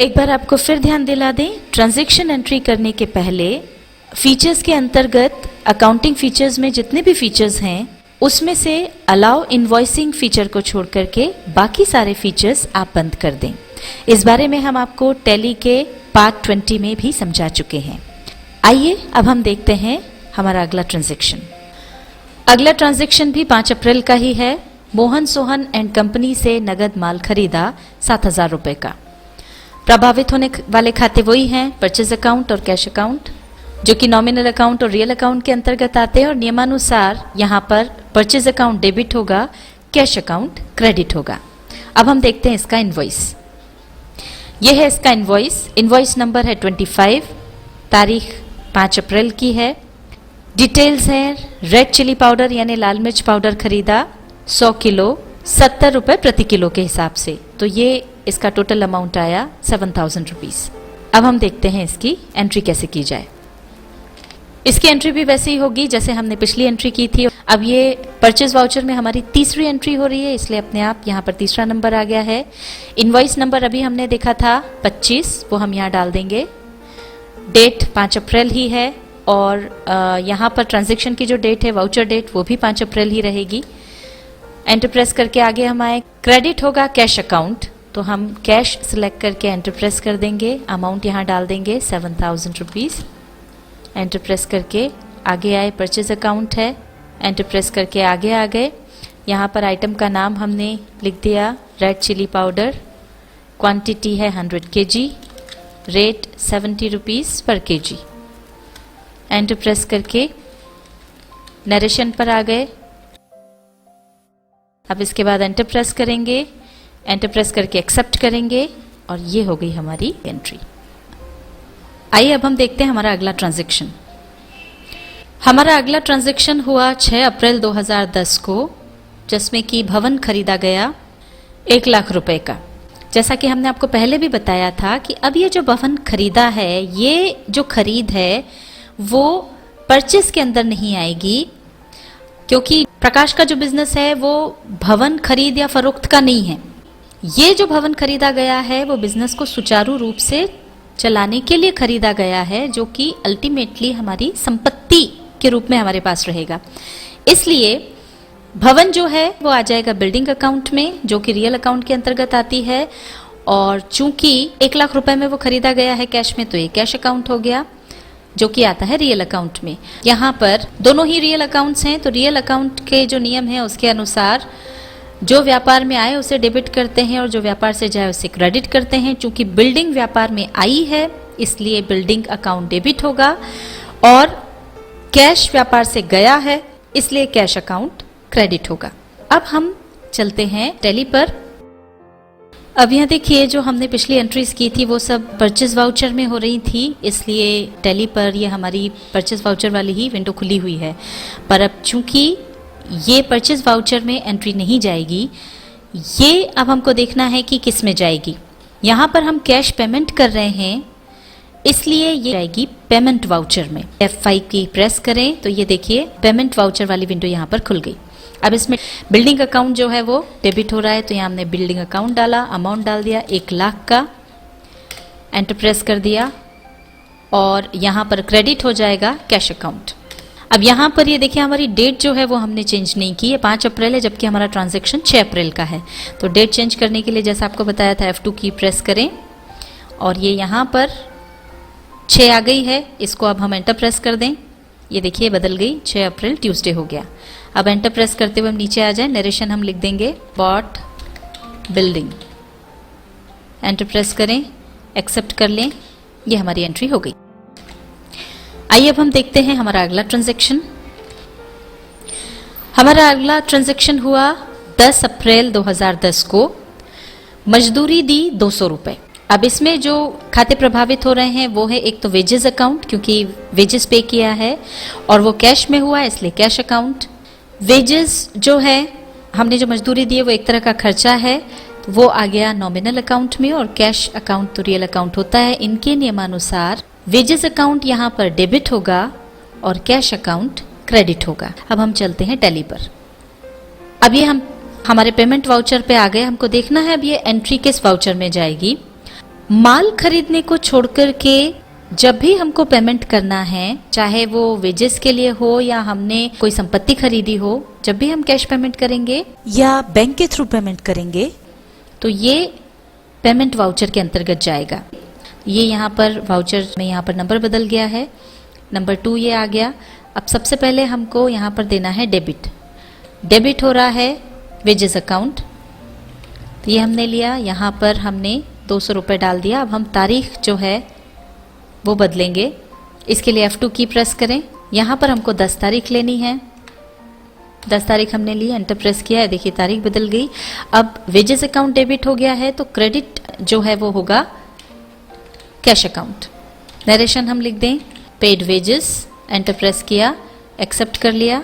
एक बार आपको फिर ध्यान दिला दें, ट्रांजैक्शन एंट्री करने के पहले फीचर्स के अंतर्गत अकाउंटिंग फीचर्स में जितने भी फीचर्स हैं उसमें से अलाउ इनवॉइसिंग फीचर को छोड़ करके बाकी सारे फीचर्स आप बंद कर दें। इस बारे में हम आपको टैली के पार्ट 20 में भी समझा चुके हैं। आइए अब हम देखते हैं हमारा अगला ट्रांजैक्शन। अगला ट्रांजैक्शन भी 5 अप्रैल का ही है। मोहन सोहन एंड कंपनी से नगद माल खरीदा 7,000 रुपए का। प्रभावित होने वाले खाते वही हैं, परचेज अकाउंट और कैश अकाउंट, जो कि नॉमिनल अकाउंट और रियल अकाउंट के अंतर्गत आते हैं और नियमानुसार यहाँ पर परचेज अकाउंट डेबिट होगा, कैश अकाउंट क्रेडिट होगा। अब हम देखते हैं इसका इनवॉइस। यह है इसका इनवॉइस। इनवॉइस नंबर है 25, तारीख 5 अप्रैल की है। डिटेल्स है रेड चिली पाउडर यानी लाल मिर्च पाउडर खरीदा 100 किलो 70 रुपए प्रति किलो के हिसाब से, तो ये इसका टोटल अमाउंट आया 7,000 रुपीज। अब हम देखते हैं इसकी एंट्री कैसे की जाए। इसकी एंट्री भी वैसे ही होगी जैसे हमने पिछली एंट्री की थी। अब ये परचेज वाउचर में हमारी तीसरी एंट्री हो रही है, इसलिए अपने आप यहाँ पर तीसरा नंबर आ गया है। इनवॉइस नंबर अभी हमने देखा था 25, वो हम यहाँ डाल देंगे। डेट 5 अप्रैल ही है और यहाँ पर ट्रांजैक्शन की जो डेट है वाउचर डेट वो भी 5 अप्रैल ही रहेगी। एंटर प्रेस करके आगे हम आए, क्रेडिट होगा कैश अकाउंट, तो हम कैश सिलेक्ट करके एंटर प्रेस कर देंगे। अमाउंट यहाँ डाल देंगे 7,000 रुपीज़। एंटर प्रेस करके आगे आए, परचेज अकाउंट है, एंटर प्रेस करके आगे आ गए। यहाँ पर आइटम का नाम हमने लिख दिया रेड चिली पाउडर, क्वांटिटी है 100 kg, रेट 70 रुपीज़ पर kg। एंटर प्रेस करके नरेशन पर आ गए। अब इसके बाद एंटर प्रेस करेंगे, एंटर प्रेस करके एक्सेप्ट करेंगे और ये हो गई हमारी एंट्री। आइए अब हम देखते हैं हमारा अगला ट्रांजैक्शन। हमारा अगला ट्रांजैक्शन हुआ 6 अप्रैल 2010 को, जिसमें कि भवन खरीदा गया 1 लाख रुपए का। जैसा कि हमने आपको पहले भी बताया था कि अब ये जो भवन खरीदा है, ये जो खरीद है वो परचेस के अंदर नहीं आएगी, क्योंकि प्रकाश का जो बिजनेस है वो भवन खरीद या फरोख्त का नहीं है। ये जो भवन खरीदा गया है वो बिजनेस को सुचारू रूप से चलाने के लिए खरीदा गया है, जो कि अल्टीमेटली हमारी संपत्ति के रूप में हमारे पास रहेगा। इसलिए भवन जो है वो आ जाएगा बिल्डिंग अकाउंट में, जो कि रियल अकाउंट के अंतर्गत आती है। और चूंकि 1 लाख रुपए में वो खरीदा गया है कैश में, तो ये कैश अकाउंट हो गया, जो कि आता है रियल अकाउंट में। यहाँ पर दोनों ही रियल अकाउंट्स हैं, तो रियल अकाउंट के जो नियम है उसके अनुसार जो व्यापार में आए उसे डेबिट करते हैं और जो व्यापार से जाए उसे क्रेडिट करते हैं। चूंकि बिल्डिंग व्यापार में आई है इसलिए बिल्डिंग अकाउंट डेबिट होगा, और कैश व्यापार से गया है इसलिए कैश अकाउंट क्रेडिट होगा। अब हम चलते हैं टैली पर। अब यहाँ देखिए, जो हमने पिछली एंट्रीज की थी वो सब परचेज वाउचर में हो रही थी, इसलिए टैली पर ये हमारी परचेज वाउचर वाली ही विंडो खुली हुई है। पर अब चूंकि ये परचेज वाउचर में एंट्री नहीं जाएगी, ये अब हमको देखना है कि किस में जाएगी। यहाँ पर हम कैश पेमेंट कर रहे हैं, इसलिए ये जाएगी पेमेंट वाउचर में। F5 की प्रेस करें तो ये देखिए पेमेंट वाउचर वाली विंडो यहाँ पर खुल गई। अब इसमें बिल्डिंग अकाउंट जो है वो डेबिट हो रहा है, तो यहाँ हमने बिल्डिंग अकाउंट डाला, अमाउंट डाल दिया 1 लाख का, एंटर प्रेस कर दिया और यहाँ पर क्रेडिट हो जाएगा कैश अकाउंट। अब यहाँ पर ये देखिए हमारी डेट जो है वो हमने चेंज नहीं की है, 5 अप्रैल है, जबकि हमारा ट्रांजैक्शन 6 अप्रैल का है। तो डेट चेंज करने के लिए जैसा आपको बताया था F2 की प्रेस करें और ये यहाँ पर 6 आ गई है, इसको अब हम एंटर प्रेस कर दें। ये देखिए बदल गई, 6 अप्रैल ट्यूसडे हो गया। अब एंटर प्रेस करते हुए हम नीचे आ जाए, नरेशन हम लिख देंगे बॉट बिल्डिंग। एंटर प्रेस करें, एक्सेप्ट कर लें, ये हमारी एंट्री हो गई। आइए अब हम देखते हैं हमारा अगला ट्रांजैक्शन। हमारा अगला ट्रांजैक्शन हुआ 10 अप्रैल 2010 को। मजदूरी दी 200 रुपए। अब इसमें जो खाते प्रभावित हो रहे हैं वो है एक तो वेजेस अकाउंट, क्योंकि वेजेस पे किया है और वो कैश में हुआ है इसलिए कैश अकाउंट। वेजेस जो है हमने जो मजदूरी दी है वो एक तरह का खर्चा है, तो वो आ गया नॉमिनल अकाउंट में और कैश अकाउंट तो रियल अकाउंट होता है। इनके नियमानुसार वेजेस अकाउंट यहाँ पर डेबिट होगा और कैश अकाउंट क्रेडिट होगा। अब हम चलते हैं टैली पर। अब ये हम हमारे पेमेंट वाउचर पे आ गए। हमको देखना है अब ये एंट्री किस वाउचर में जाएगी। माल खरीदने को छोड़कर के जब भी हमको पेमेंट करना है, चाहे वो वेजेस के लिए हो या हमने कोई संपत्ति खरीदी हो, जब भी हम कैश पेमेंट करेंगे या बैंक के थ्रू पेमेंट करेंगे तो ये पेमेंट वाउचर के अंतर्गत जाएगा। ये यहाँ पर वाउचर में यहाँ पर नंबर बदल गया है, नंबर 2 ये आ गया। अब सबसे पहले हमको यहाँ पर देना है डेबिट। डेबिट हो रहा है वेजेस अकाउंट, तो ये हमने लिया, यहाँ पर हमने 200 रुपये डाल दिया। अब हम तारीख जो है वो बदलेंगे। इसके लिए F2 की प्रेस करें। यहाँ पर हमको 10 तारीख लेनी है, 10 तारीख हमने ली, एंटर प्रेस किया है, देखिए तारीख बदल गई। अब वेजेस अकाउंट डेबिट हो गया है, तो क्रेडिट जो है वो होगा कैश अकाउंट। नरेशन हम लिख दें पेड वेजेस, एंटर प्रेस किया, एक्सेप्ट कर लिया।